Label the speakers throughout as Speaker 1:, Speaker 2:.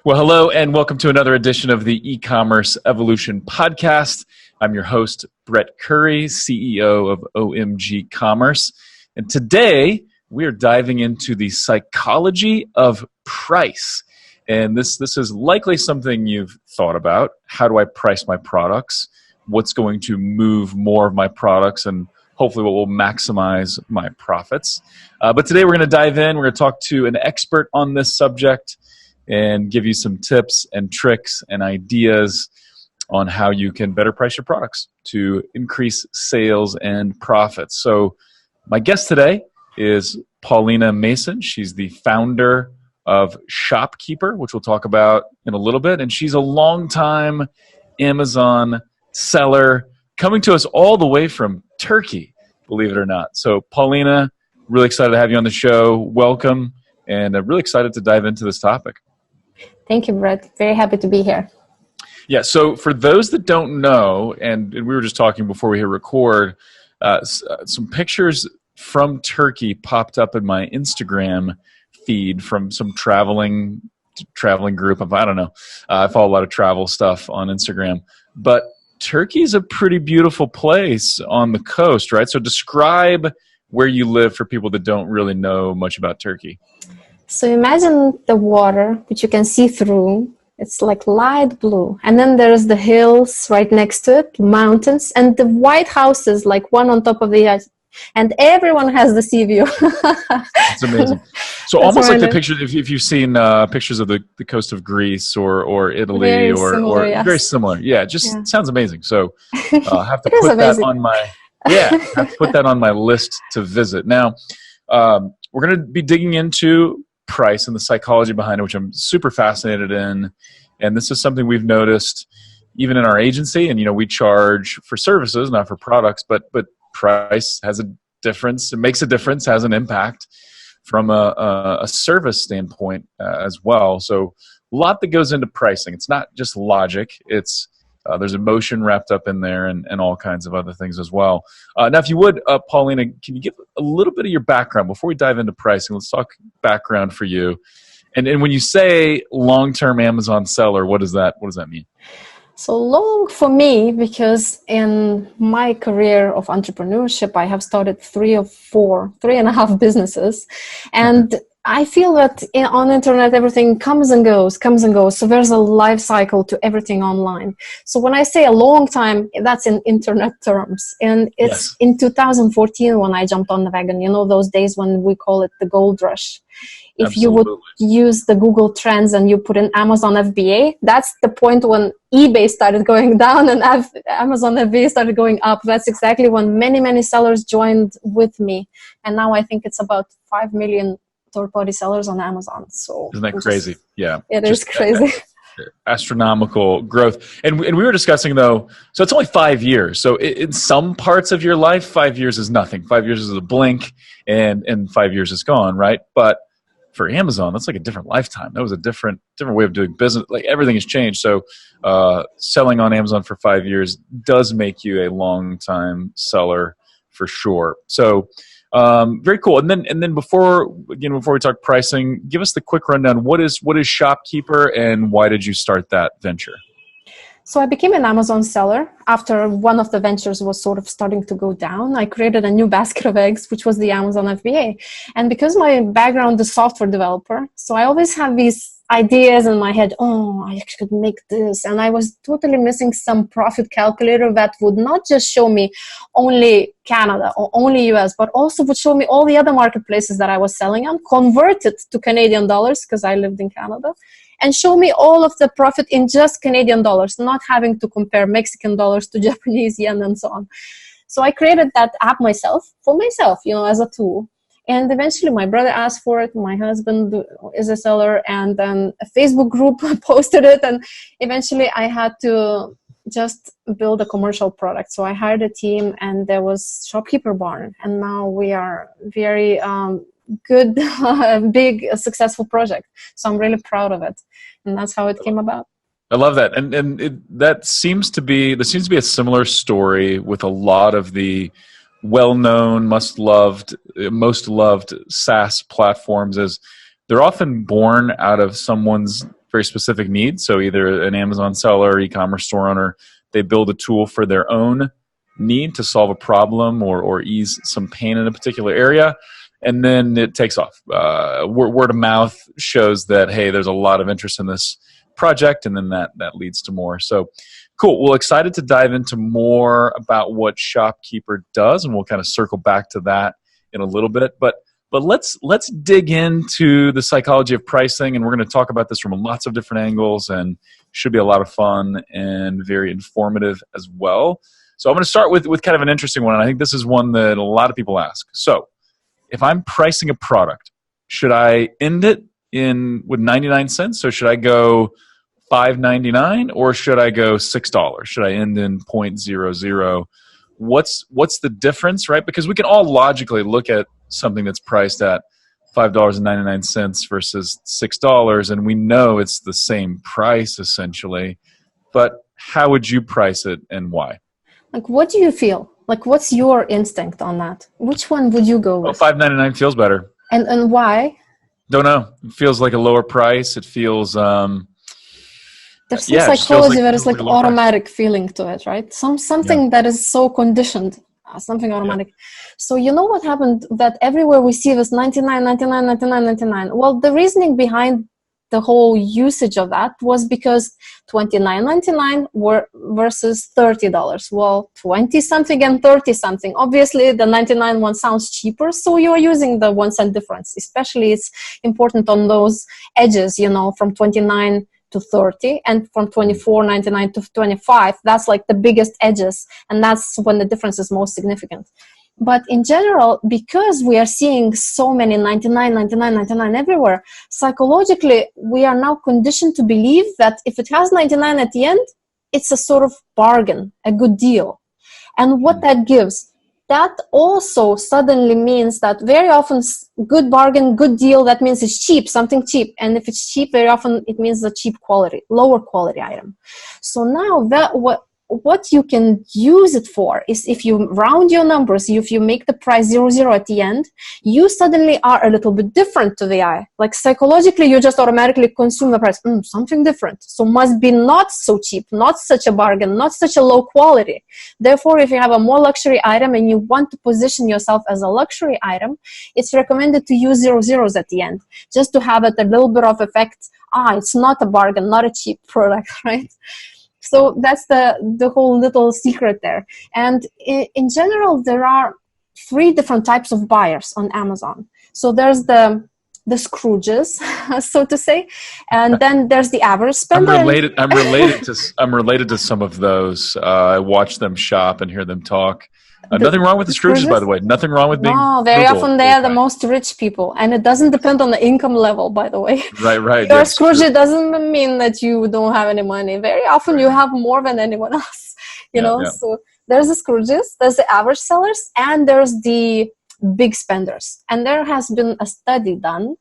Speaker 1: Well, hello and welcome to another edition of the E-commerce Evolution podcast. I'm your host, Brett Curry, CEO of OMG Commerce. And today we are diving into the psychology of price. And this is likely something you've thought about. How do I price my products? What's going to move more of my products and hopefully what will maximize my profits? But today we're going to dive in. We're going to talk to an expert on this subject and give you some tips and tricks and ideas on how you can better price your products to increase sales and profits. So my guest today is Paulina Mason. She's the founder of ShopKeeper, which we'll talk about in a little bit. And she's a longtime Amazon seller coming to us all the way from Turkey, believe it or not. So Paulina, really excited to have you on the show. Welcome. And I'm really excited to dive into this topic.
Speaker 2: Thank you, Brett. Very happy to be here.
Speaker 1: Yeah, so for those that don't know, and we were just talking before we hit record, some pictures from Turkey popped up in my Instagram feed from some traveling group of, I don't know, I follow a lot of travel stuff on Instagram. But Turkey's a pretty beautiful place on the coast, right? So describe where you live for people that don't really know much about Turkey.
Speaker 2: So imagine the water, which you can see through. It's like light blue. And then there's the hills right next to it, mountains, and the white houses, like one on top of the other. And everyone has the sea view.
Speaker 1: It's amazing. So
Speaker 2: That's
Speaker 1: almost like the
Speaker 2: nice.
Speaker 1: picture, if you've seen pictures of the coast of Greece or Italy
Speaker 2: Very
Speaker 1: or
Speaker 2: similar, yes.
Speaker 1: very similar. Yeah, it just sounds amazing. So I have to
Speaker 2: It is
Speaker 1: put that
Speaker 2: amazing.
Speaker 1: on my, have to put that on my list to visit. Now, we're going to be digging into price and the psychology behind it, which I'm super fascinated in. And this is something we've noticed even in our agency. And, we charge for services, not for products, but price has a difference. It makes a difference, has an impact from a service standpoint as well. So a lot that goes into pricing. It's not just logic. It's there's emotion wrapped up in there and all kinds of other things as well. Now, if you would, Paulina, can you give a little bit of your background before we dive into pricing? Let's talk background for you. And when you say long-term Amazon seller, what does that mean?
Speaker 2: So long for me, because in my career of entrepreneurship, I have started 3.5 businesses. And I feel that on the internet, everything comes and goes. So there's a life cycle to everything online. So when I say a long time, that's in internet terms. And it's in 2014 when I jumped on the wagon, those days when we call it the gold rush. If
Speaker 1: Absolutely.
Speaker 2: you would use the Google Trends and you put in Amazon FBA, that's the point when eBay started going down and Amazon FBA started going up. That's exactly when many, many sellers joined with me. And now I think it's about 5 million third-party sellers on Amazon. So
Speaker 1: isn't that crazy? Yeah.
Speaker 2: It is crazy.
Speaker 1: Astronomical growth. And we were discussing, though, so it's only 5 years. So in some parts of your life, 5 years is nothing. 5 years is a blink and 5 years is gone, right? But for Amazon, that's like a different lifetime. That was a different way of doing business. Like everything has changed. So selling on Amazon for 5 years does make you a long-time seller for sure. So very cool. And then before we talk pricing, give us the quick rundown. What is ShopKeeper and why did you start that venture?
Speaker 2: So I became an Amazon seller after one of the ventures was sort of starting to go down. I created a new basket of eggs, which was the Amazon FBA. And because my background is software developer, so I always have these ideas in my head, I could make this. And I was totally missing some profit calculator that would not just show me only Canada or only US, but also would show me all the other marketplaces that I was selling on, convert it to Canadian dollars because I lived in Canada, and show me all of the profit in just Canadian dollars, not having to compare Mexican dollars to Japanese yen and so on. So I created that app for myself, as a tool. And eventually my brother asked for it. My husband is a seller, and then a Facebook group posted it. And eventually I had to just build a commercial product. So I hired a team, and there was ShopKeeper Barn. And now we are very good, big, successful project. So I'm really proud of it. And that's how it came about.
Speaker 1: I love that. And there seems to be a similar story with a lot of the well-known, most loved SaaS platforms. Is they're often born out of someone's very specific need. So either an Amazon seller, e-commerce store owner, they build a tool for their own need to solve a problem or ease some pain in a particular area, and then it takes off. Word of mouth shows that, hey, there's a lot of interest in this project, and then that leads to more. So cool. Well, excited to dive into more about what ShopKeeper does, and we'll kind of circle back to that in a little bit. But let's dig into the psychology of pricing, and we're going to talk about this from lots of different angles, and should be a lot of fun and very informative as well. So I'm going to start with kind of an interesting one, and I think this is one that a lot of people ask. So if I'm pricing a product, should I end it with 99 cents? So should I go $5.99 or should I go $6? Should I end in 0.00? What's the difference, right? Because we can all logically look at something that's priced at $5.99 versus $6, and we know it's the same price essentially. But how would you price it and why?
Speaker 2: Like, what do you feel? Like, what's your instinct on that? Which one would you go with?
Speaker 1: Well, $5.99 feels better.
Speaker 2: And why?
Speaker 1: Don't know. It feels like a lower price. It feels
Speaker 2: there's some psychology that is like automatic feeling to it, right? Something that is so conditioned, something automatic. Yeah. So you know what happened? That everywhere we see this 99, 99, 99, 99. Well, the reasoning behind the whole usage of that was because $29.99 were versus $30. Well, 20 something and 30 something. Obviously, the 99 one sounds cheaper, so you are using the 1 cent difference. Especially, it's important on those edges, from 29 to 30 and from 24.99 to 25. That's like the biggest edges, and that's when the difference is most significant. But in general, because we are seeing so many 99, 99, 99 everywhere, psychologically, we are now conditioned to believe that if it has 99 at the end, it's a sort of bargain, a good deal. And what that gives, that also suddenly means that very often good bargain, good deal, that means it's cheap, something cheap. And if it's cheap, very often it means a cheap quality, lower quality item. So now what you can use it for is if you round your numbers, if you make the price 00 at the end, you suddenly are a little bit different to the eye. Like psychologically, you just automatically consume the price. Something different. So must be not so cheap, not such a bargain, not such a low quality. Therefore, if you have a more luxury item and you want to position yourself as a luxury item, it's recommended to use 00s at the end, just to have it a little bit of effect. It's not a bargain, not a cheap product, right? So that's the whole little secret there. And in general, there are 3 different types of buyers on Amazon. So there's the Scrooges, so to say, and then there's the average spender.
Speaker 1: I'm related to some of those. I watch them shop and hear them talk. Nothing wrong with the Scrooges, by the way. Nothing wrong with being.
Speaker 2: No, very often they are the most rich people, and it doesn't depend on the income level, by the way.
Speaker 1: Right.
Speaker 2: Your Scrooge doesn't mean that you don't have any money. Very often you have more than anyone else, you know. Yeah. So there's the Scrooges, there's the average sellers, and there's the big spenders. And there has been a study done,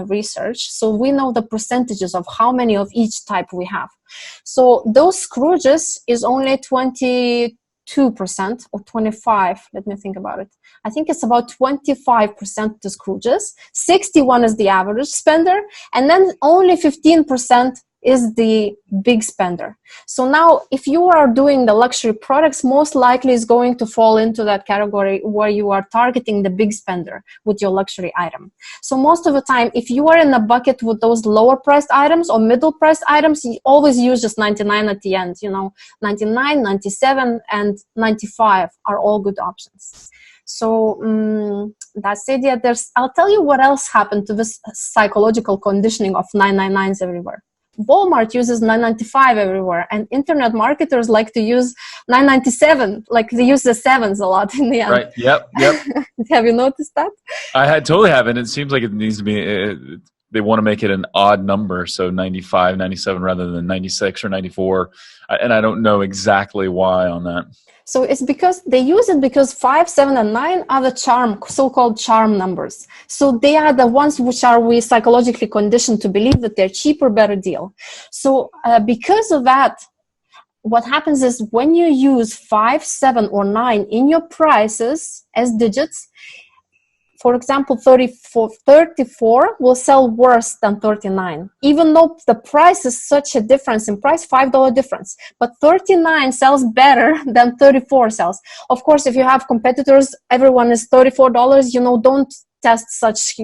Speaker 2: research, so we know the percentages of how many of each type we have. So those Scrooges is only 22% or 25. Let me think about it. I think it's about 25% to Scrooges, 61 is the average spender, and then only 15% is the big spender. So now if you are doing the luxury products, most likely is going to fall into that category where you are targeting the big spender with your luxury item. So most of the time, if you are in a bucket with those lower priced items or middle priced items, you always use just 99 at the end. 99, 97 and 95 are all good options. So that's the idea. I'll tell you what else happened to this psychological conditioning of 999s everywhere. Walmart uses 995 everywhere, and internet marketers like to use 997, like they use the sevens a lot in the end.
Speaker 1: Right. Yep.
Speaker 2: Have you noticed that?
Speaker 1: I totally have, and it seems like it needs to be. They want to make it an odd number, so 95, 97 rather than 96 or 94, and I don't know exactly why on that.
Speaker 2: So it's because they use it because 5, 7, and 9 are the so-called charm numbers. So they are the ones which we psychologically conditioned to believe that they're cheaper, better deal. So because of that, what happens is when you use 5, 7, or 9 in your prices as digits, For example, 34 will sell worse than 39, even though the price is such a difference in price, $5 difference. But 39 sells better than 34 sells. Of course, if you have competitors, everyone is $34, don't test such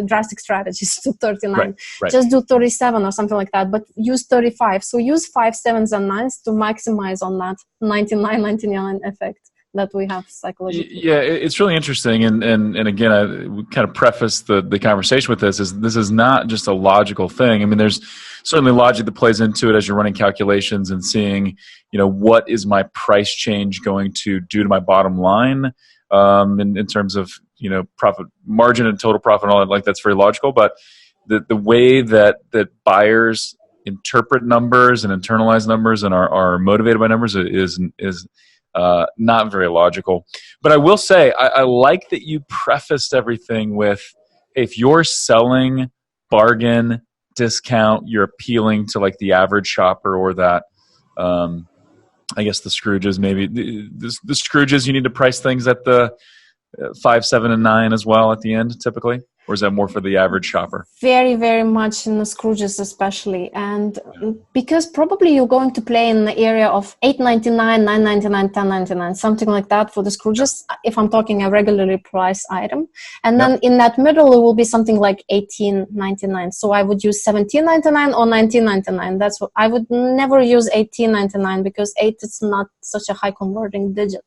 Speaker 2: drastic strategies to 39.
Speaker 1: Right.
Speaker 2: Just do 37 or something like that, but use 35. So use 5, 7s, and 9s to maximize on that 99 effect that we have psychologically.
Speaker 1: Yeah, it's really interesting. And again, we kind of preface the conversation with this is not just a logical thing. I mean, there's certainly logic that plays into it as you're running calculations and seeing, what is my price change going to do to my bottom line in terms of, profit margin and total profit and all that. Like, that's very logical. But the way that buyers interpret numbers and internalize numbers and are motivated by numbers is not very logical. But I will say, I like that you prefaced everything with, if you're selling bargain, discount, you're appealing to like the average shopper, or that, I guess the Scrooges, maybe the Scrooges, you need to price things at the 5, 7, and 9 as well at the end, typically? Or is that more for the average shopper?
Speaker 2: Very, very much in the Scrooges especially. And because probably you're going to play in the area of $8.99, $9.99, $10.99, something like that for the Scrooges, if I'm talking a regularly priced item. And then in that middle, it will be something like $18.99. So I would use $17.99 or $19.99. That's what I would never use $18.99, because 8 is not such a high converting digit.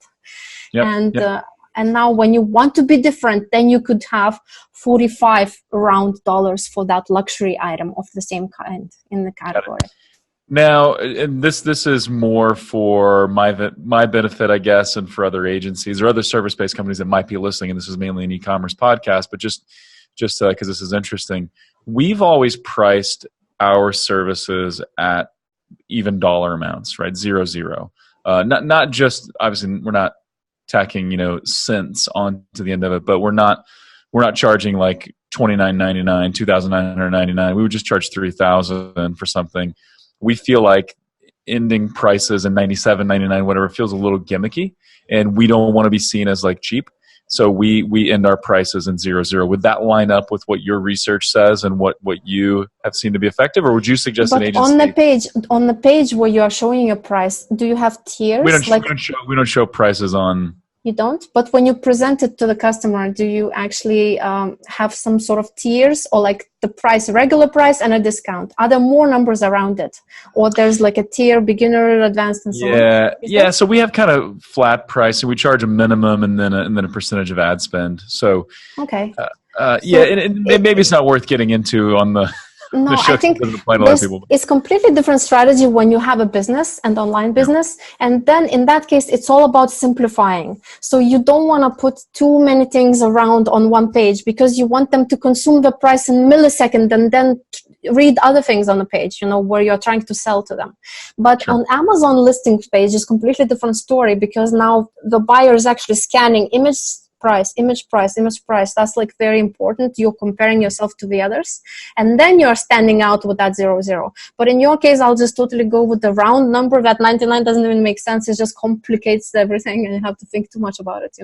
Speaker 2: And now when you want to be different, then you could have 45 round dollars for that luxury item of the same kind in the category.
Speaker 1: Now, and this is more for my benefit, I guess, and for other agencies or other service-based companies that might be listening, and this is mainly an e-commerce podcast, but just because this is interesting, we've always priced our services at even dollar amounts, right? 0. Not just, obviously, we're not tacking cents onto the end of it, but we're not charging like $29.99, $2,999. We would just charge $3,000 for something. We feel like ending prices in $97.99, whatever, feels a little gimmicky, and we don't want to be seen as like cheap. So we end our prices in 0. Would that line up with what your research says and what you have seen to be effective, or would you suggest an agency?
Speaker 2: On the page where you are showing your price, do you have tiers?
Speaker 1: We don't show prices on.
Speaker 2: You don't? But when you present it to the customer, do you actually have some sort of tiers, or like the price, regular price and a discount? Are there more numbers around it? Or there's like a tier, beginner, advanced, and so on?
Speaker 1: Yeah. So we have kind of flat price, and we charge a minimum and then a percentage of ad spend. So,
Speaker 2: okay.
Speaker 1: And maybe it's not worth getting into on the...
Speaker 2: No, I think it's completely different strategy when you have a business and online business. And then in that case, it's all about simplifying. So you don't want to put too many things around on one page, because you want them to consume the price in millisecond and then read other things on the page, where you're trying to sell to them. But on Amazon listings page is completely different story, because now the buyer is actually scanning image price. That's like very important. You're comparing yourself to the others, and then you're standing out with that 0. But in your case, I'll just totally go with the round number. That 99 doesn't even make sense. It just complicates everything, and you have to think too much about it.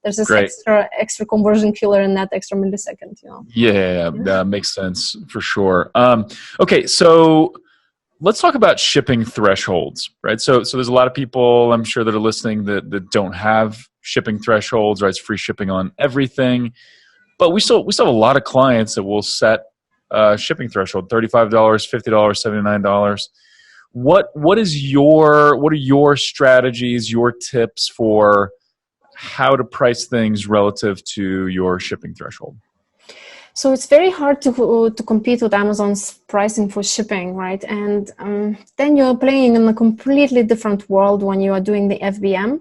Speaker 2: There's this extra conversion killer in that extra millisecond.
Speaker 1: Yeah, that makes sense for sure. Okay, so let's talk about shipping thresholds, right? So there's a lot of people, I'm sure, that are listening that don't have shipping thresholds, right? It's free shipping on everything. But we still have a lot of clients that will set shipping threshold, $35, $50, $79. What are your strategies, your tips for how to price things relative to your shipping threshold?
Speaker 2: So it's very hard to compete with Amazon's pricing for shipping, right? And then you're playing in a completely different world when you are doing the FBM.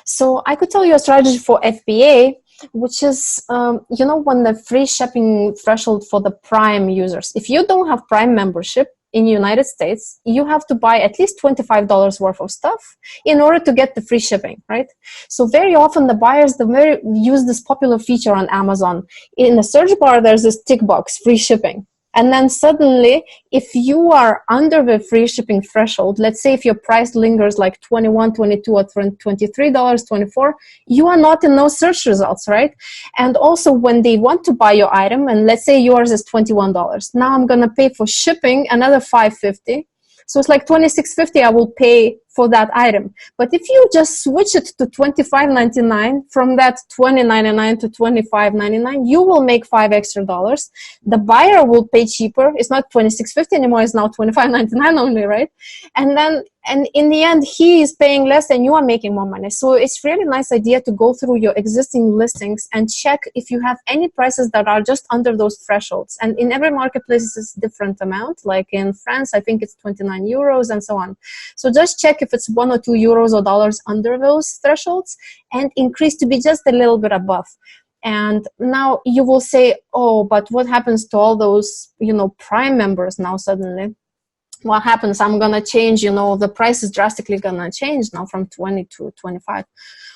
Speaker 2: So I could tell you a strategy for FBA, which is, when the free shipping threshold for the Prime users. If you don't have Prime membership in the United States, you have to buy at least $25 worth of stuff in order to get the free shipping, right? So very often the buyers use this popular feature on Amazon. In the search bar, there's this tick box, free shipping. And then suddenly, if you are under the free shipping threshold, let's say if your price lingers like $21, $22, or $23, $24, you are not in those search results, right? And also when they want to buy your item, and let's say yours is $21, now I'm going to pay for shipping another $5.50. So it's like $26.50 I will pay for that item. But if you just switch it to $25.99, from that $20.99 to $25.99, you will make $5 extra. The buyer will pay cheaper. It's not $26.50 anymore. It's now $25.99 only, right? And in the end, he is paying less and you are making more money. So it's really nice idea to go through your existing listings and check if you have any prices that are just under those thresholds. And in every marketplace, it's a different amount. Like in France, I think it's 29 euros and so on. So just check if it's 1 or 2 euros or dollars under those thresholds and increase to be just a little bit above. And now you will say, oh, but what happens to all those, Prime members now suddenly? What happens? I'm going to change, the price is drastically going to change now from 20 to 25.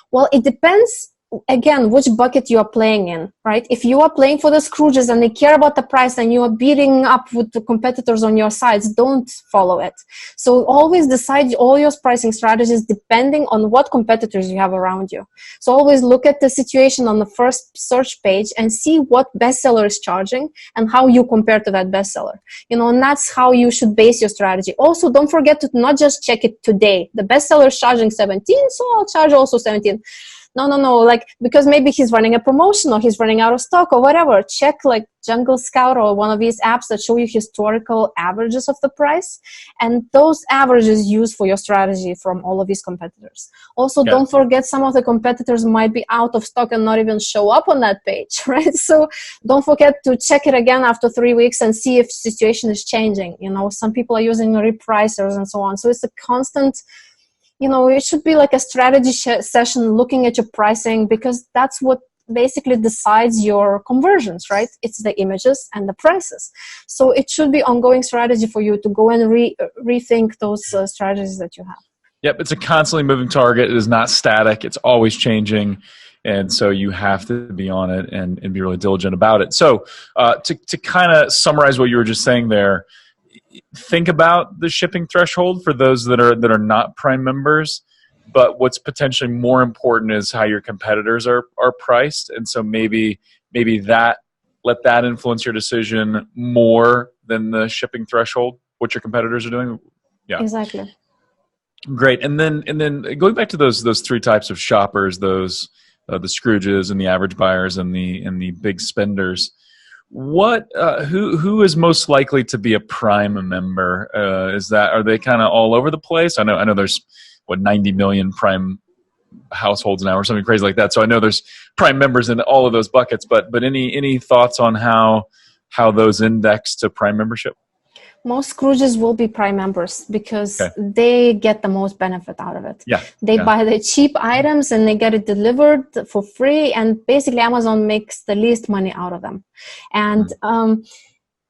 Speaker 2: Well, it depends, again, which bucket you are playing in, right? If you are playing for the Scrooges and they care about the price and you are beating up with the competitors on your sides, don't follow it. So always decide all your pricing strategies depending on what competitors you have around you. So always look at the situation on the first search page and see what bestseller is charging and how you compare to that bestseller. And that's how you should base your strategy. Also, don't forget to not just check it today. The bestseller is charging 17, so I'll charge also 17. No, because maybe he's running a promotion or he's running out of stock or whatever. Check Jungle Scout or one of these apps that show you historical averages of the price. And those averages used for your strategy from all of these competitors. Also, Don't forget some of the competitors might be out of stock and not even show up on that page, right? So don't forget to check it again after 3 weeks and see if the situation is changing. Some people are using repricers and so on. So it's a constant... it should be like a strategy session looking at your pricing, because that's what basically decides your conversions, right? It's the images and the prices. So it should be ongoing strategy for you to go and rethink those strategies that you have.
Speaker 1: Yep, it's a constantly moving target. It is not static. It's always changing. And so you have to be on it and be really diligent about it. So to kind of summarize what you were just saying there, think about the shipping threshold for those that are not Prime members, but what's potentially more important is how your competitors are priced. And so maybe let that influence your decision more than the shipping threshold, what your competitors are doing. Yeah,
Speaker 2: exactly.
Speaker 1: Great. And then going back to those three types of shoppers, those the Scrooges and the average buyers and the big spenders. What who is most likely to be a Prime member? Are they kind of all over the place? I know there's 90 million Prime households now or something crazy like that. So I know there's Prime members in all of those buckets. But any thoughts on how those index to Prime membership?
Speaker 2: Most Scrooges will be Prime members because they get the most benefit out of it.
Speaker 1: Yeah,
Speaker 2: they buy the cheap items and they get it delivered for free, and basically Amazon makes the least money out of them. And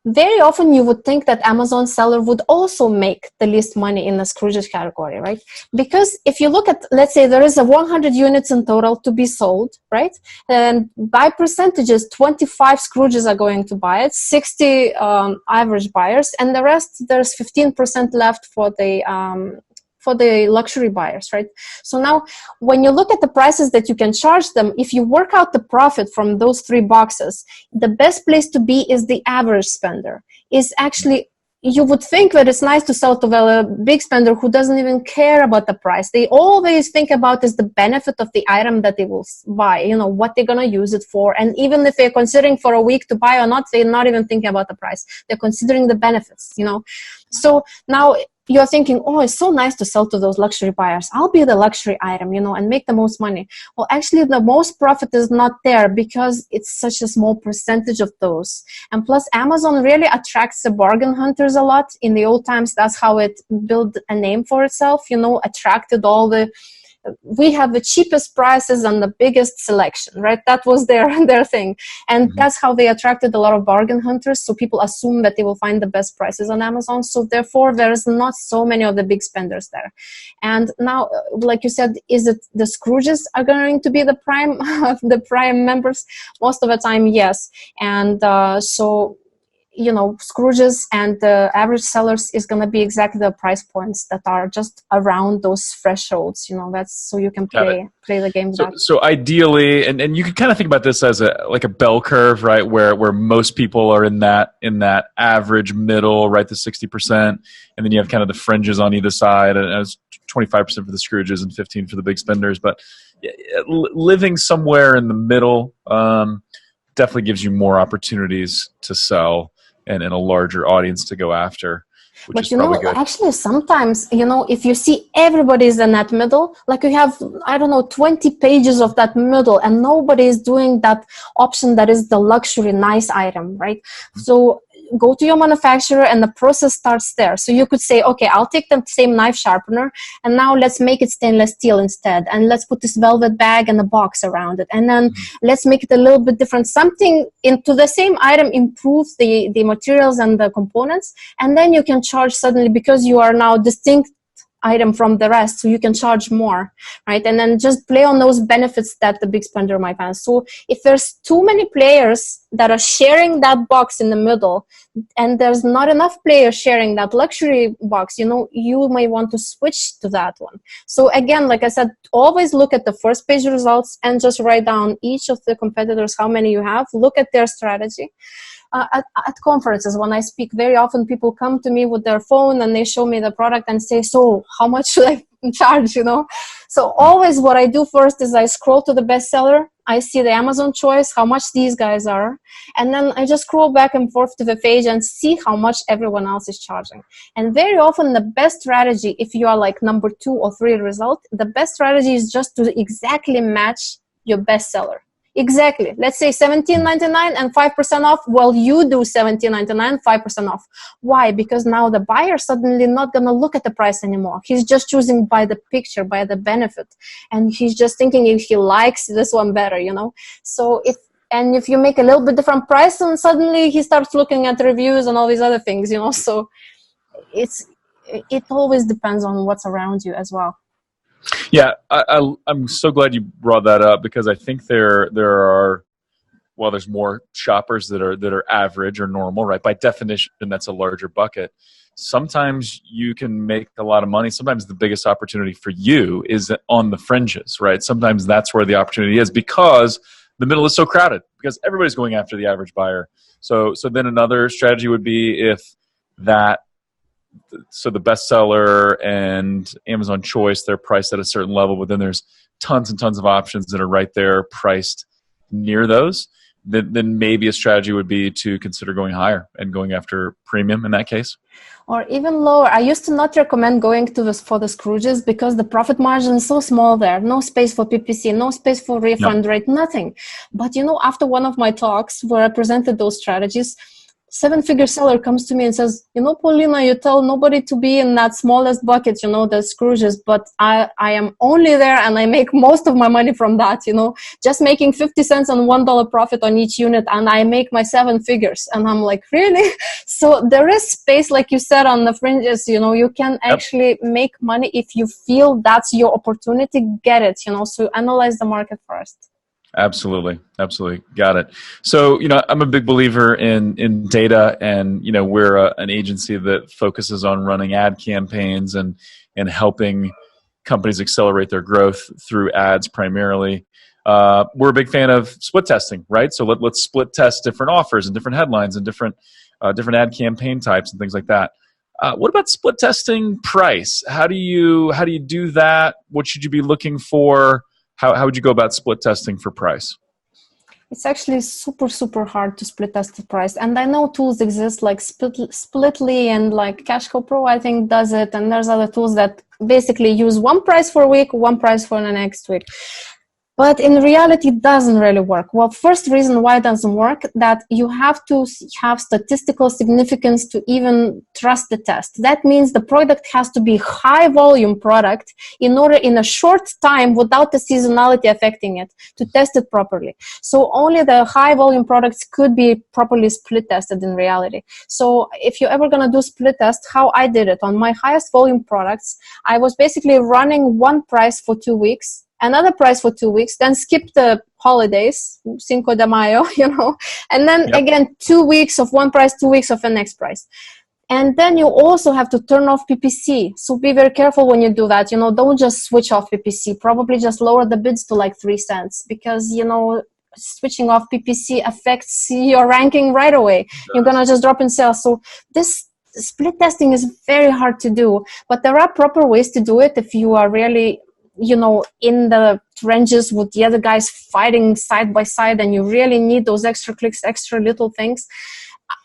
Speaker 2: very often you would think that Amazon seller would also make the least money in the Scrooges category, right? Because if you look at, let's say there is 100 units in total to be sold, right? And by percentages, 25 Scrooges are going to buy it, 60 average buyers, and the rest, there's 15% left for the luxury buyers, right? So now when you look at the prices that you can charge them, if you work out the profit from those three boxes, the best place to be is the average spender. Is actually, you would think that it's nice to sell to the big spender who doesn't even care about the price. They always think about is the benefit of the item that they will buy, what they're going to use it for. And even if they're considering for a week to buy or not, they're not even thinking about the price. They're considering the benefits, So now you're thinking, oh, it's so nice to sell to those luxury buyers. I'll be the luxury item, and make the most money. Well, actually, the most profit is not there because it's such a small percentage of those. And plus, Amazon really attracts the bargain hunters a lot. In the old times, that's how it built a name for itself, attracted all the... We have the cheapest prices and the biggest selection, right? That was their thing. And that's how they attracted a lot of bargain hunters. So people assume that they will find the best prices on Amazon. So therefore, there's not so many of the big spenders there. And now, like you said, is it the Scrooges are going to be the Prime members? Most of the time, yes. And so Scrooges and the average sellers is going to be exactly the price points that are just around those thresholds. That's so you can play the game.
Speaker 1: So ideally, and you can kind of think about this as a bell curve, right? Where most people are in that average middle, right, the 60%, and then you have kind of the fringes on either side, and it's 25% for the Scrooges and 15% for the big spenders. But living somewhere in the middle definitely gives you more opportunities to sell and a larger audience to go after.
Speaker 2: But actually sometimes, if you see everybody's in that middle, like you have, 20 pages of that middle and nobody is doing that option that is the luxury nice item, right? So go to your manufacturer and the process starts there. So you could say, okay, I'll take the same knife sharpener and now let's make it stainless steel instead. And let's put this velvet bag and a box around it. And then let's make it a little bit different. Something into the same item improves the materials and the components. And then you can charge suddenly because you are now distinct item from the rest, so you can charge more, right? And then just play on those benefits that the big spender might have. So if there's too many players that are sharing that box in the middle and there's not enough players sharing that luxury box, you may want to switch to that one. So again, like I said, always look at the first page results and just write down each of the competitors, how many you have, look at their strategy. At conferences, when I speak, very often people come to me with their phone and they show me the product and say, so how much should I charge, So always what I do first is I scroll to the bestseller. I see the Amazon choice, how much these guys are. And then I just scroll back and forth to the page and see how much everyone else is charging. And very often the best strategy, if you are like number 2 or 3 result, the best strategy is just to exactly match your bestseller. Exactly. Let's say $17.99 and 5% off. Well, you do $17.99, 5% off. Why? Because now the buyer suddenly not going to look at the price anymore. He's just choosing by the picture, by the benefit. And he's just thinking if he likes this one better, So if you make a little bit different price, and suddenly he starts looking at reviews and all these other things, So it always depends on what's around you as well.
Speaker 1: Yeah, I'm so glad you brought that up because I think there are, well, there's more shoppers that are average or normal, right? By definition, that's a larger bucket. Sometimes you can make a lot of money. Sometimes the biggest opportunity for you is on the fringes, right? Sometimes that's where the opportunity is because the middle is so crowded because everybody's going after the average buyer. So then another strategy would be if so the bestseller and Amazon Choice, they're priced at a certain level, but then there's tons and tons of options that are right there priced near those. Then maybe a strategy would be to consider going higher and going after premium in that case.
Speaker 2: Or even lower. I used to not recommend going for the Scrooges because the profit margin is so small there. No space for PPC, no space for refund rate, nothing. But after one of my talks where I presented those strategies, 7-figure seller comes to me and says, Paulina, you tell nobody to be in that smallest bucket, the Scrooges, but I am only there and I make most of my money from that, just making 50 cents on $1 profit on each unit and I make my 7 figures. And I'm like, really? So there is space, like you said, on the fringes, you can actually make money if you feel that's your opportunity, get it, so analyze the market first.
Speaker 1: Absolutely. Got it. So, I'm a big believer in data and, we're an agency that focuses on running ad campaigns and helping companies accelerate their growth through ads primarily. We're a big fan of split testing, right? So let's split test different offers and different headlines and different ad campaign types and things like that. What about split testing price? How do you do that? What should you be looking for? How would you go about split testing for price?
Speaker 2: It's actually super, super hard to split test the price. And I know tools exist like Splitly and like Cashco Pro, I think, does it. And there's other tools that basically use one price for a week, one price for the next week. But in reality, it doesn't really work. Well, first reason why it doesn't work, that you have to have statistical significance to even trust the test. That means the product has to be high volume product in order in a short time without the seasonality affecting it to test it properly. So only the high volume products could be properly split tested in reality. So if you're ever going to do split test, how I did it on my highest volume products, I was basically running one price for 2 weeks. another price for 2 weeks, then skip the holidays, Cinco de Mayo, and then again 2 weeks of one price, 2 weeks of the next price. And then you also have to turn off PPC. So be very careful when you do that. Don't just switch off PPC. Probably just lower the bids to like 3 cents because, switching off PPC affects your ranking right away. You're going to just drop in sales. So this split testing is very hard to do, but there are proper ways to do it if you are really, in the trenches with the other guys fighting side by side and you really need those extra clicks, extra little things.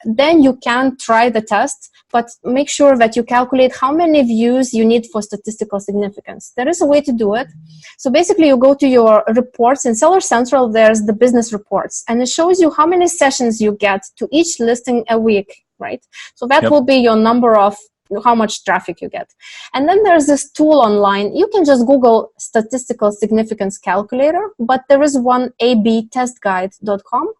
Speaker 2: Then you can try the test, but make sure that you calculate how many views you need for statistical significance. There is a way to do it. So basically you go to your reports. In Seller Central, there's the business reports, and it shows you how many sessions you get to each listing a week, right? So that will be your number of how much traffic you get. And then there's this tool online. You can just Google statistical significance calculator, but there is one, abtestguide.com,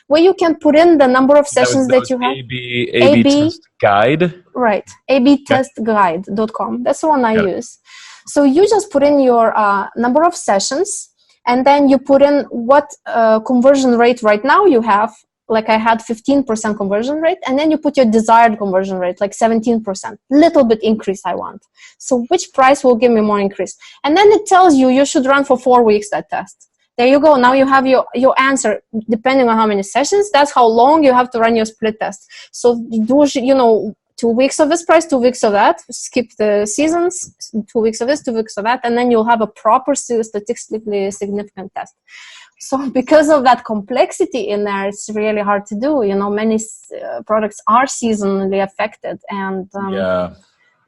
Speaker 2: where you can put in the number of sessions that you have.
Speaker 1: AB test guide?
Speaker 2: Right, abtestguide.com. That's the one I use. So you just put in your number of sessions, and then you put in what conversion rate right now you have. Like I had 15% conversion rate, and then you put your desired conversion rate, like 17%. Little bit increase I want. So which price will give me more increase? And then it tells you should run for 4 weeks that test. There you go. Now you have your answer. Depending on how many sessions, that's how long you have to run your split test. So do 2 weeks of this price, 2 weeks of that. Skip the seasons. 2 weeks of this, 2 weeks of that, and then you'll have a proper statistically significant test. So because of that complexity in there, it's really hard to do. Many products are seasonally affected, and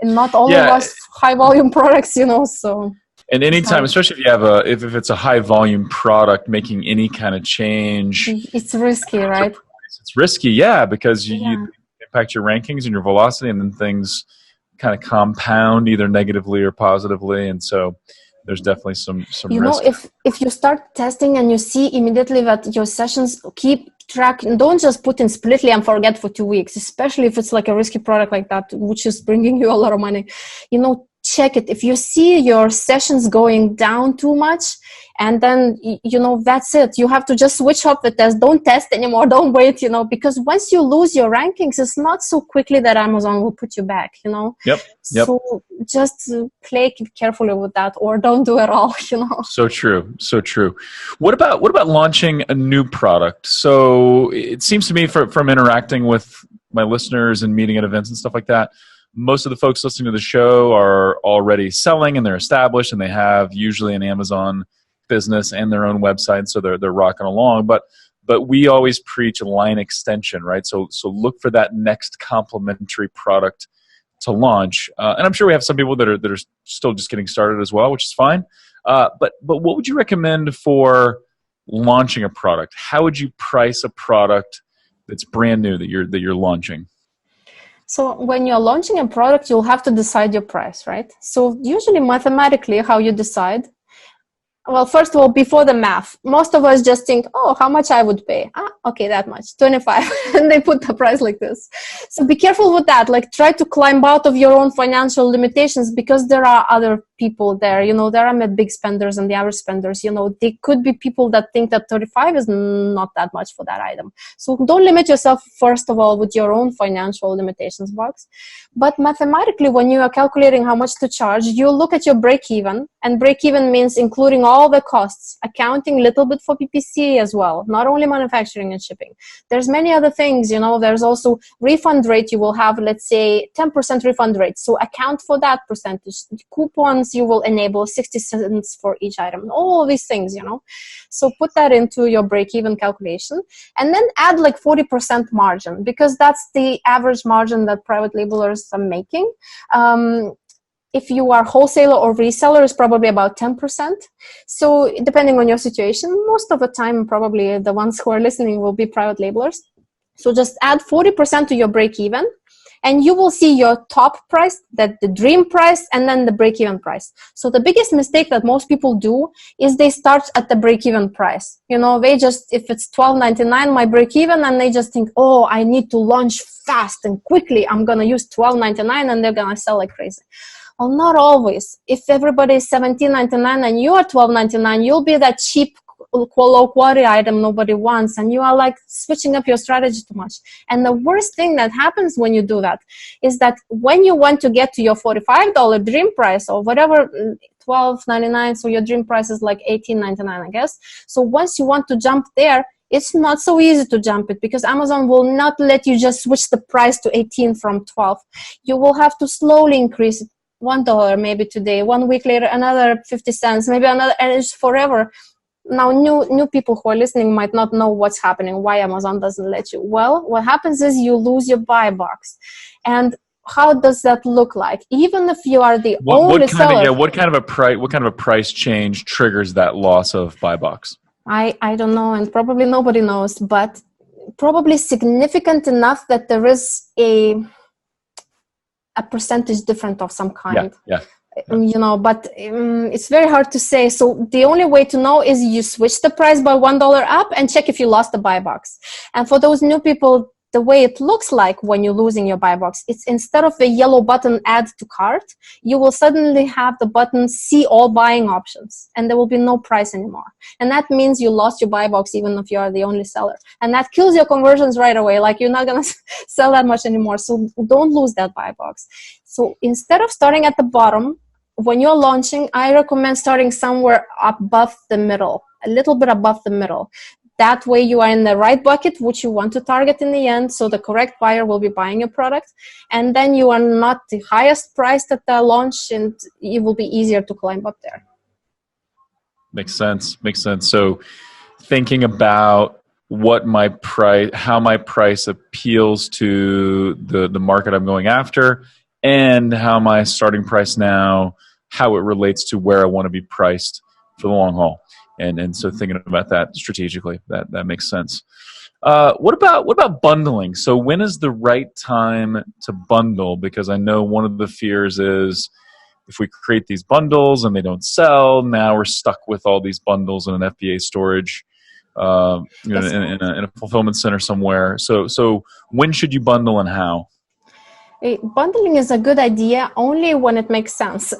Speaker 2: not all of us high volume products. So.
Speaker 1: And anytime, especially if you have if it's a high volume product, making any kind of change,
Speaker 2: it's risky, right?
Speaker 1: It's risky, because you impact your rankings and your velocity, and then things kind of compound either negatively or positively, and so there's definitely some risk.
Speaker 2: If you start testing and you see immediately that your sessions keep track, don't just put in Splitly and forget for 2 weeks, especially if it's like a risky product like that, which is bringing you a lot of money. Check it. If you see your sessions going down too much, and then, that's it. You have to just switch off the test. Don't test anymore. Don't wait, because once you lose your rankings, it's not so quickly that Amazon will put you back,
Speaker 1: Yep.
Speaker 2: So just play carefully with that, or don't do it all,
Speaker 1: So true. What about launching a new product? So it seems to me from interacting with my listeners and meeting at events and stuff like that, most of the folks listening to the show are already selling and they're established and they have usually an Amazon business and their own website, so they're rocking along. But we always preach line extension, right? So look for that next complementary product to launch. And I'm sure we have some people that are still just getting started as well, which is fine. But what would you recommend for launching a product? How would you price a product that's brand new that you're launching?
Speaker 2: So when you're launching a product, you'll have to decide your price, right? So usually mathematically, how you decide, well, first of all, before the math, most of us just think, how much I would pay? Okay, that much, 25. And they put the price like this. So be careful with that. Like, try to climb out of your own financial limitations, because there are other people there. There are big spenders and the average spenders. They could be people that think that 35 is not that much for that item. So don't limit yourself, first of all, with your own financial limitations box. But mathematically, when you are calculating how much to charge, you look at your break-even. And break-even means including all the costs, accounting a little bit for PPC as well, not only manufacturing and shipping. There's many other things, there's also refund rate. You will have, let's say, 10% refund rate. So account for that percentage. Coupons, you will enable 60 cents for each item. All of these things, So put that into your break-even calculation. And then add like 40% margin, because that's the average margin that private labelers are making. If you are wholesaler or reseller, it's probably about 10%. So depending on your situation, most of the time, probably the ones who are listening will be private labelers. So just add 40% to your break-even, and you will see your top price, that the dream price, and then the break-even price. So the biggest mistake that most people do is they start at the break-even price. They just, if it's $12.99, my break-even, and they just think, I need to launch fast and quickly. I'm going to use $12.99 and they're going to sell like crazy. Well, not always. If everybody is $17.99 and you are $12.99, you'll be that cheap, low quality item nobody wants, and you are like switching up your strategy too much. And the worst thing that happens when you do that is that when you want to get to your $45 dream price or whatever, $12.99, so your dream price is like $18.99, I guess. So once you want to jump there, it's not so easy to jump it, because Amazon will not let you just switch the price to 18 from 12. You will have to slowly increase it. $1 maybe today, 1 week later another 50 cents, maybe another, and it's forever. Now new people who are listening might not know what's happening, why Amazon doesn't let you. Well, what happens is you lose your buy box. And how does that look like? Even if you are the only seller.
Speaker 1: What kind of a price change triggers that loss of buy box?
Speaker 2: I don't know, and probably nobody knows, but probably significant enough that there is a percentage difference of some kind.
Speaker 1: Yeah.
Speaker 2: But it's very hard to say. So the only way to know is you switch the price by $1 up and check if you lost the buy box. And for those new people, the way it looks like when you're losing your buy box, it's instead of the yellow button add to cart, you will suddenly have the button see all buying options, and there will be no price anymore. And that means you lost your buy box even if you are the only seller. And that kills your conversions right away. Like, you're not going to sell that much anymore. So don't lose that buy box. So instead of starting at the bottom, when you're launching, I recommend starting somewhere above the middle, a little bit above the middle. That way you are in the right bucket, which you want to target in the end, so the correct buyer will be buying your product. And then you are not the highest priced at the launch, and it will be easier to climb up there.
Speaker 1: Makes sense. So thinking about how my price appeals to the market I'm going after, and how my starting price now, how it relates to where I want to be priced for the long haul. And so thinking about that strategically, that makes sense. What about bundling? So when is the right time to bundle? Because I know one of the fears is if we create these bundles and they don't sell, now we're stuck with all these bundles in an FBA storage, in a fulfillment center somewhere. So when should you bundle and how?
Speaker 2: Bundling is a good idea only when it makes sense.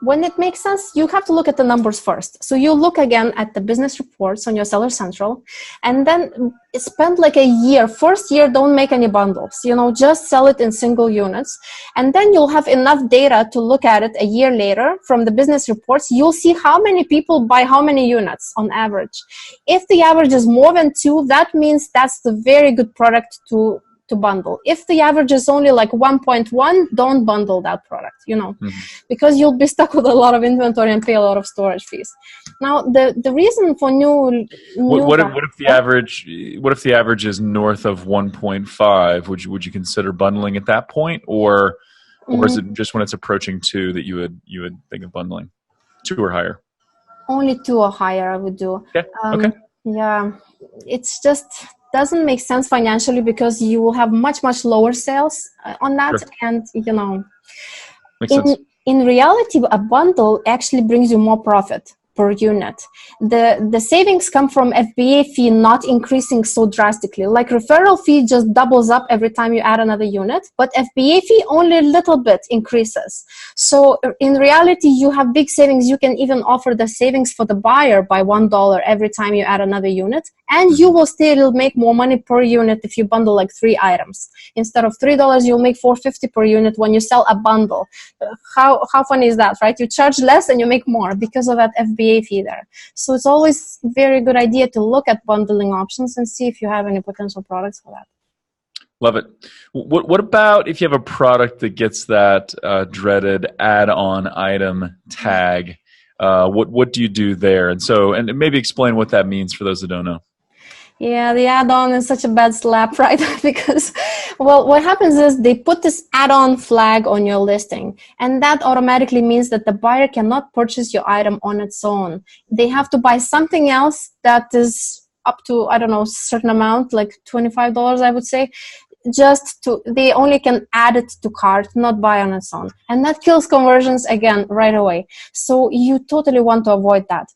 Speaker 2: When it makes sense, you have to look at the numbers first. So you look again at the business reports on your Seller Central, and then spend like a year. First year, don't make any bundles. Just sell it in single units. And then you'll have enough data to look at it a year later from the business reports. You'll see how many people buy how many units on average. If the average is more than 2, that means that's the very good product to bundle. If the average is only like 1.1, don't bundle that product, because you'll be stuck with a lot of inventory and pay a lot of storage fees. Now, the reason for what
Speaker 1: if the average is north of 1.5? Would you consider bundling at that point, or is it just when it's approaching 2 that you would think of bundling? 2 or higher?
Speaker 2: Only 2 or higher I would do.
Speaker 1: Okay.
Speaker 2: Yeah, it's just doesn't make sense financially, because you will have much lower sales on that. Sure. And
Speaker 1: Makes sense.
Speaker 2: In reality, a bundle actually brings you more profit per unit. The savings come from FBA fee not increasing so drastically. Like, referral fee just doubles up every time you add another unit, but FBA fee only a little bit increases. So in reality, you have big savings. You can even offer the savings for the buyer by $1 every time you add another unit, and you will still make more money per unit if you bundle like 3 items. Instead of $3, you'll make $4.50 per unit when you sell a bundle. How funny is that, right? You charge less and you make more because of that FBA fee there. So it's always a very good idea to look at bundling options and see if you have any potential products for that.
Speaker 1: Love it. What about if you have a product that gets that dreaded add-on item tag? What do you do there? And maybe explain what that means for those that don't know.
Speaker 2: Yeah, the add-on is such a bad slap, right? Because, what happens is they put this add-on flag on your listing, and that automatically means that the buyer cannot purchase your item on its own. They have to buy something else that is up to, a certain amount, like $25, I would say. They only can add it to cart, not buy on its own. And that kills conversions again right away. So you totally want to avoid that.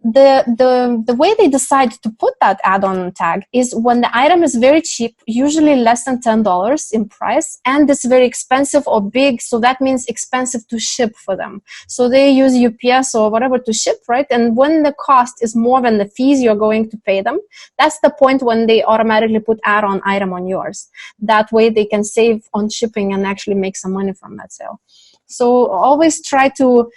Speaker 2: the way they decide to put that add-on tag is when the item is very cheap, usually less than $10 in price, and it's very expensive or big, so that means expensive to ship for them. So they use UPS or whatever to ship, right? And when the cost is more than the fees you're going to pay them, that's the point when they automatically put add-on item on yours. That way they can save on shipping and actually make some money from that sale. So always try to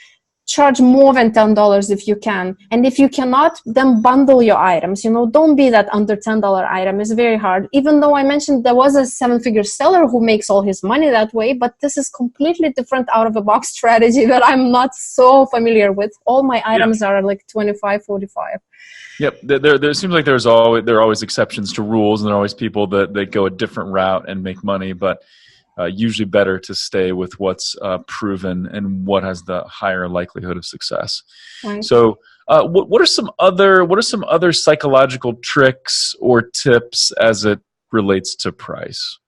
Speaker 2: charge more than $10 if you can. And if you cannot, then bundle your items. Don't be that under $10 item. It's very hard. Even though I mentioned there was a 7-figure seller who makes all his money that way, but this is completely different out of the box strategy that I'm not so familiar with. All my items are like 25, 45.
Speaker 1: Yep. There seems like there are always exceptions to rules, and there are always people that go a different route and make money, but usually better to stay with what's proven and what has the higher likelihood of success.
Speaker 2: Right.
Speaker 1: So, what are some other psychological tricks or tips as it relates to price?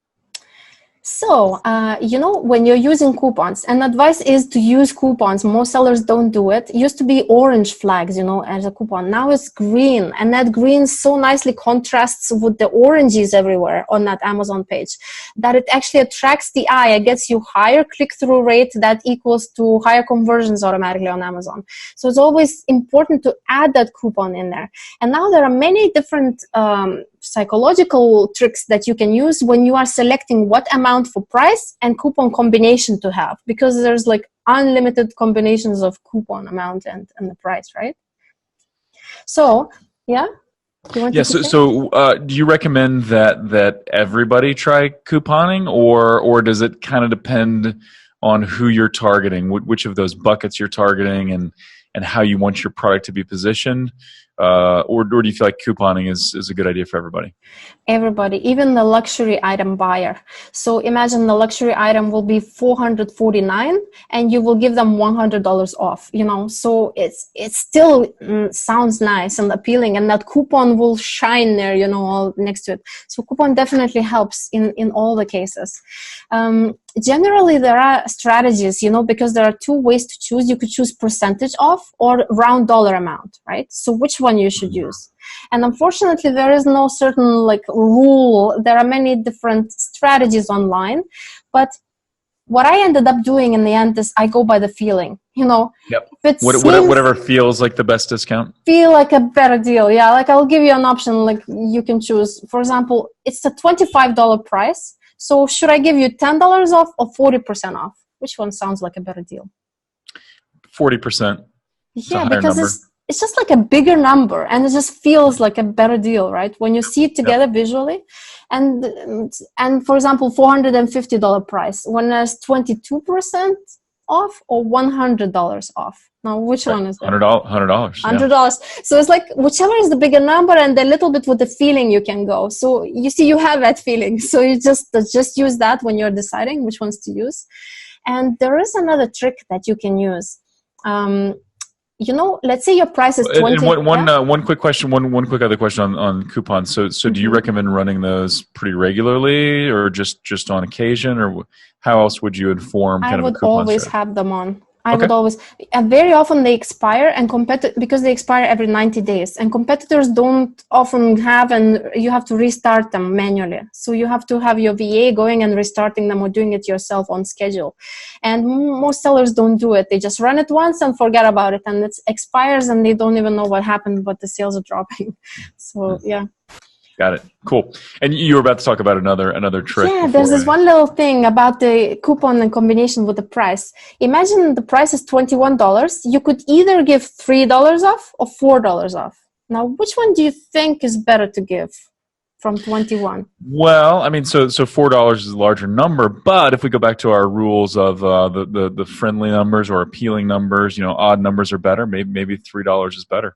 Speaker 2: So, when you're using coupons, and advice is to use coupons. Most sellers don't do it. It used to be orange flags, as a coupon. Now it's green, and that green so nicely contrasts with the oranges everywhere on that Amazon page that it actually attracts the eye. It gets you higher click-through rate that equals to higher conversions automatically on Amazon. So it's always important to add that coupon in there. And now there are many different psychological tricks that you can use when you are selecting what amount for price and coupon combination to have, because there's like unlimited combinations of coupon amount and the price, right? So, yeah.
Speaker 1: So do you recommend that everybody try couponing, or does it kind of depend on who you're targeting, which of those buckets you're targeting, and how you want your product to be positioned? Or do you feel like couponing is a good idea for everybody?
Speaker 2: Everybody, even the luxury item buyer. So imagine the luxury item will be $449 and you will give them $100 off, so it still sounds nice and appealing, and that coupon will shine there, all next to it. So coupon definitely helps in all the cases. Generally, there are strategies, because there are two ways to choose. You could choose percentage off or round dollar amount, right? So which one you should use? And unfortunately, there is no certain rule. There are many different strategies online, but what I ended up doing in the end is I go by the feeling,
Speaker 1: Yep.
Speaker 2: If
Speaker 1: whatever feels like the best discount.
Speaker 2: Feel like a better deal. Yeah. I'll give you an option. You can choose, for example, it's a $25 price. So should I give you $10 off or 40% off? Which one sounds like a better deal?
Speaker 1: 40%.
Speaker 2: Yeah, because it's just like a bigger number, and it just feels like a better deal, right? When you see it together visually. And for example, $450 price, when there's 22% off or $100 off. Now, which one is that?
Speaker 1: $100.
Speaker 2: $100. So it's like whichever is the bigger number, and a little bit with the feeling you can go. So you see, you have that feeling. So you just use that when you're deciding which ones to use. And there is another trick that you can use. Let's say your price is 20.
Speaker 1: And one quick question, one quick other question on coupons. So do you recommend running those pretty regularly, or just on occasion, or how else would you inform kind of a coupon?
Speaker 2: I would always have them on. I would always, and very often they expire, and because they expire every 90 days, and competitors don't often have, and you have to restart them manually. So you have to have your VA going and restarting them, or doing it yourself on schedule. And most sellers don't do it. They just run it once and forget about it, and it expires, and they don't even know what happened, but the sales are dropping. So yeah.
Speaker 1: Got it. Cool. And you were about to talk about another trick.
Speaker 2: Yeah, there's this one little thing about the coupon and combination with the price. Imagine the price is $21. You could either give $3 off or $4 off. Now, which one do you think is better to give from 21?
Speaker 1: Well, I mean, so $4 is a larger number, but if we go back to our rules of the friendly numbers or appealing numbers, odd numbers are better. Maybe $3 is better.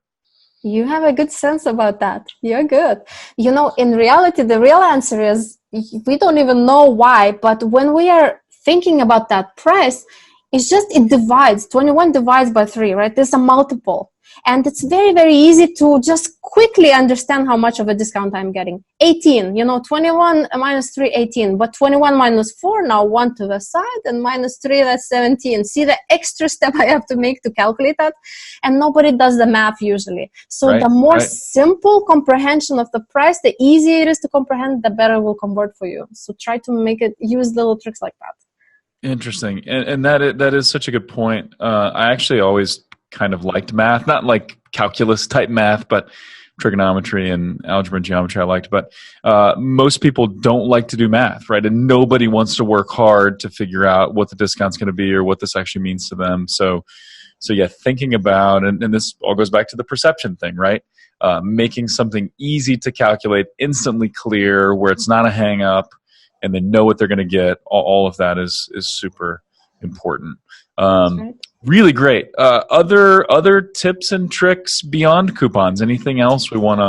Speaker 2: You have a good sense about that. You're good. In reality, the real answer is we don't even know why, but when we are thinking about that price, it divides. 21 divides by 3, right? There's a multiple. And it's very, very easy to just quickly understand how much of a discount I'm getting. 18, 21 minus 3, 18. But 21 minus 4, now 1 to the side, and minus 3, that's 17. See the extra step I have to make to calculate that? And nobody does the math usually. So the more simple comprehension of the price, the easier it is to comprehend, the better it will convert for you. So try to use little tricks like that.
Speaker 1: Interesting. And that is such a good point. I actually always kind of liked math, not like calculus type math, but trigonometry and algebra and geometry I liked. But most people don't like to do math, right? And nobody wants to work hard to figure out what the discount's going to be or what this actually means to them. So yeah, thinking about, and this all goes back to the perception thing, right? Making something easy to calculate, instantly clear, where it's not a hang up, and they know what they're going to get. All of that is super important. Right. Really great. Other tips and tricks beyond coupons? Anything else we want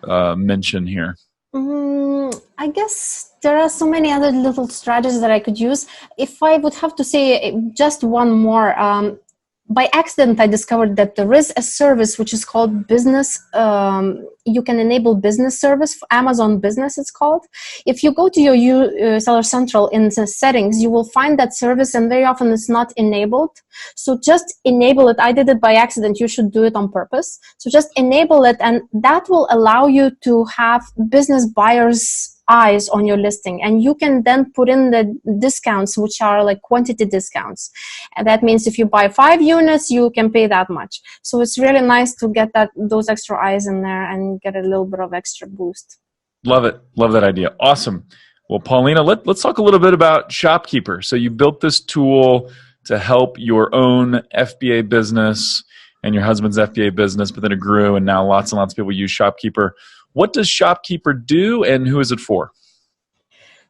Speaker 1: to mention here?
Speaker 2: I guess there are so many other little strategies that I could use. If I would have to say just one more, by accident, I discovered that there is a service which is called business. You can enable business service, Amazon Business it's called. If you go to your Seller Central in the settings, you will find that service, and very often it's not enabled. So just enable it. I did it by accident. You should do it on purpose. So just enable it, and that will allow you to have business buyers' eyes on your listing, and you can then put in the discounts, which are like quantity discounts, and that means if you buy 5 units you can pay that much. So it's really nice to get those extra eyes in there and get a little bit of extra boost.
Speaker 1: Love it. Love that idea. Awesome. Well, Paulina, let's talk a little bit about ShopKeeper. So you built this tool to help your own FBA business and your husband's FBA business, but then it grew and now lots and lots of people use ShopKeeper. What does ShopKeeper do, and who is it for?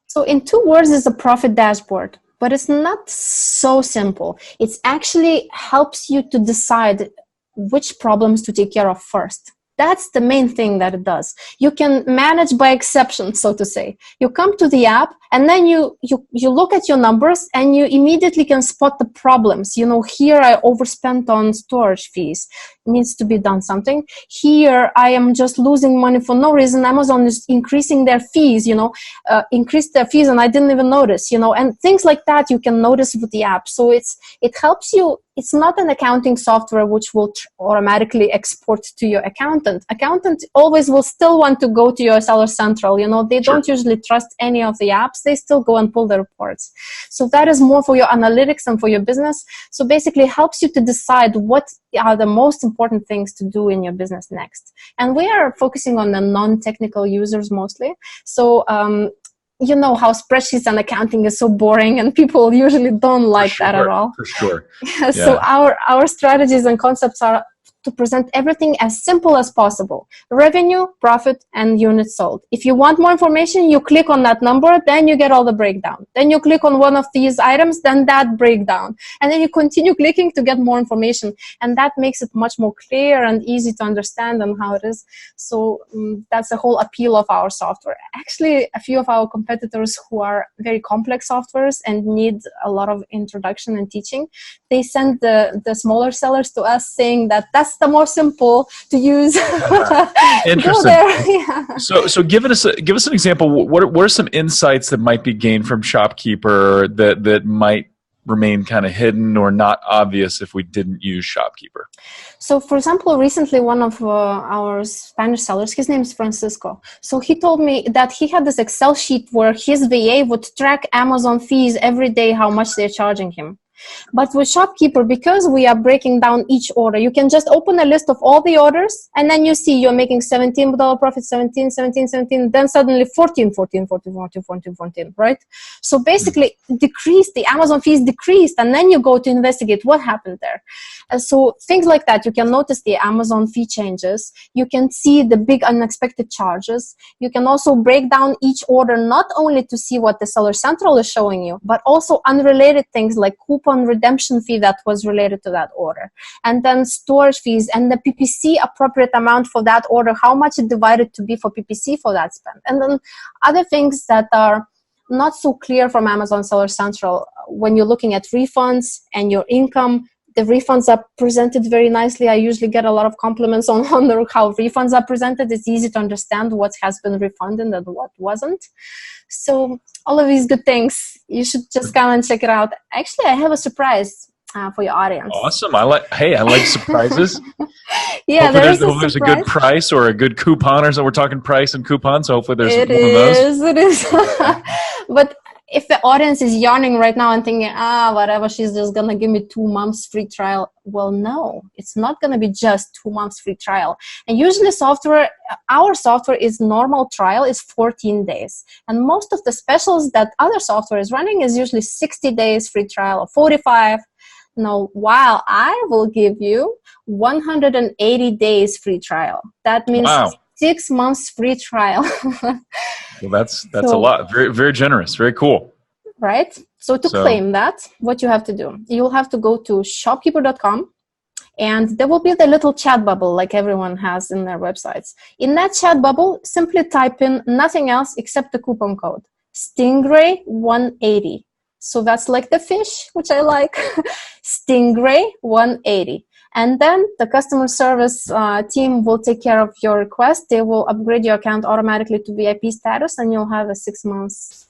Speaker 2: So in 2 words, it's a profit dashboard, but it's not so simple. It actually helps you to decide which problems to take care of first. That's the main thing that it does. You can manage by exception, so to say. You come to the app, and then you look at your numbers, and you immediately can spot the problems. Here I overspent on storage fees. It needs to be done something. Here I am just losing money for no reason. Amazon is increasing their fees, increased their fees, and I didn't even notice, and things like that you can notice with the app. So it helps you. It's not an accounting software which will automatically export to your accountant. Accountant always will still want to go to your Seller Central. They don't usually trust any of the apps. They still go and pull the reports. So that is more for your analytics and for your business. So basically it helps you to decide what are the most important things to do in your business next. And we are focusing on the non-technical users mostly. So you know how spreadsheets and accounting is so boring, and people usually don't like that at all.
Speaker 1: For sure.
Speaker 2: Yeah. So our strategies and concepts are to present everything as simple as possible. Revenue, profit, and units sold. If you want more information, you click on that number, then you get all the breakdown. Then you click on one of these items, then that breakdown. And then you continue clicking to get more information. And that makes it much more clear and easy to understand and how it is. So that's the whole appeal of our software. Actually, a few of our competitors who are very complex softwares and need a lot of introduction and teaching, they send the smaller sellers to us saying that that's the more simple to use.
Speaker 1: Interesting.
Speaker 2: Yeah.
Speaker 1: So give us an example. What are some insights that might be gained from ShopKeeper that might remain kind of hidden or not obvious if we didn't use ShopKeeper?
Speaker 2: So, for example, recently one of our Spanish sellers, his name is Francisco. So he told me that he had this Excel sheet where his VA would track Amazon fees every day, how much they're charging him. But with ShopKeeper, because we are breaking down each order, you can just open a list of all the orders, and then you see you're making $17 profit, 17, then suddenly 14, right? So basically, the Amazon fees decreased, and then you go to investigate what happened there. So things like that, you can notice the Amazon fee changes. You can see the big unexpected charges. You can also break down each order, not only to see what the Seller Central is showing you, but also unrelated things like coupon redemption fee that was related to that order, and then storage fees and the PPC appropriate amount for that order, how much it divided to be for PPC for that spend, and then other things that are not so clear from Amazon Seller Central when you're looking at refunds and your income. The refunds are presented very nicely. I usually get a lot of compliments on how refunds are presented. It's easy to understand what has been refunded and what wasn't. So all of these good things, you should just come and check it out. Actually, I have a surprise for your audience.
Speaker 1: Awesome. I like surprises.
Speaker 2: Yeah,
Speaker 1: hopefully there's a good price or a good coupon, or so we're talking price and coupon. So hopefully there's one of those.
Speaker 2: It is. But if the audience is yawning right now and thinking, whatever, she's just going to give me 2 months free trial. Well, no, it's not going to be just 2 months free trial. And usually our software is normal trial is 14 days. And most of the specials that other software is running is usually 60 days free trial or 45. Now, while I will give you 180 days free trial. That means 6 months free trial.
Speaker 1: Well, that's a lot. Very, very generous. Very cool.
Speaker 2: Right? So claim that, what you have to do, you'll have to go to shopkeeper.com, and there will be the little chat bubble like everyone has in their websites. In that chat bubble, simply type in nothing else except the coupon code, Stingray 180. So that's like the fish, which I like, Stingray 180. And then the customer service team will take care of your request. They will upgrade your account automatically to VIP status, and you'll have a 6 months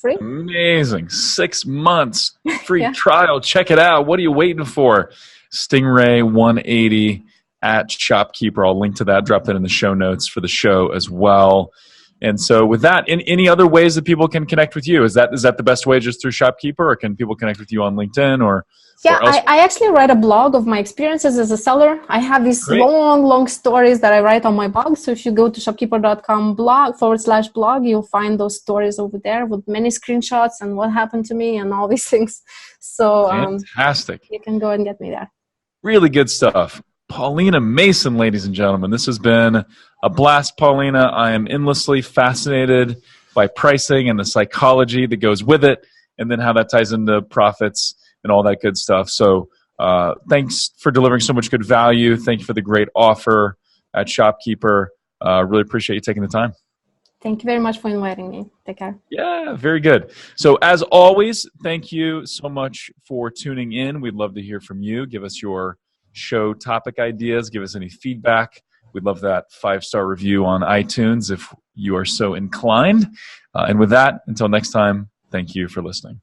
Speaker 2: free.
Speaker 1: Amazing. 6 months free trial. Check it out. What are you waiting for? Stingray 180 at Shopkeeper. I'll link to that. Drop that in the show notes for the show as well. And so with that, any other ways that people can connect with you? Is that the best way, just through Shopkeeper, or can people connect with you on LinkedIn or
Speaker 2: I actually write a blog of my experiences as a seller. I have these long stories that I write on my blog. So if you go to shopkeeper.com /blog, you'll find those stories over there with many screenshots and what happened to me and all these things. So
Speaker 1: fantastic.
Speaker 2: You can go and get me there.
Speaker 1: Really good stuff. Paulina Mason, ladies and gentlemen. This has been a blast, Paulina. I am endlessly fascinated by pricing and the psychology that goes with it, and then how that ties into profits and all that good stuff. So thanks for delivering so much good value. Thank you for the great offer at Shopkeeper. Really appreciate you taking the time.
Speaker 2: Thank you very much for inviting me. Take care.
Speaker 1: Yeah, very good. So as always, thank you so much for tuning in. We'd love to hear from you. Give us your show topic ideas. Give us any feedback. We'd love that 5-star review on iTunes if you are so inclined. And with that, until next time, thank you for listening.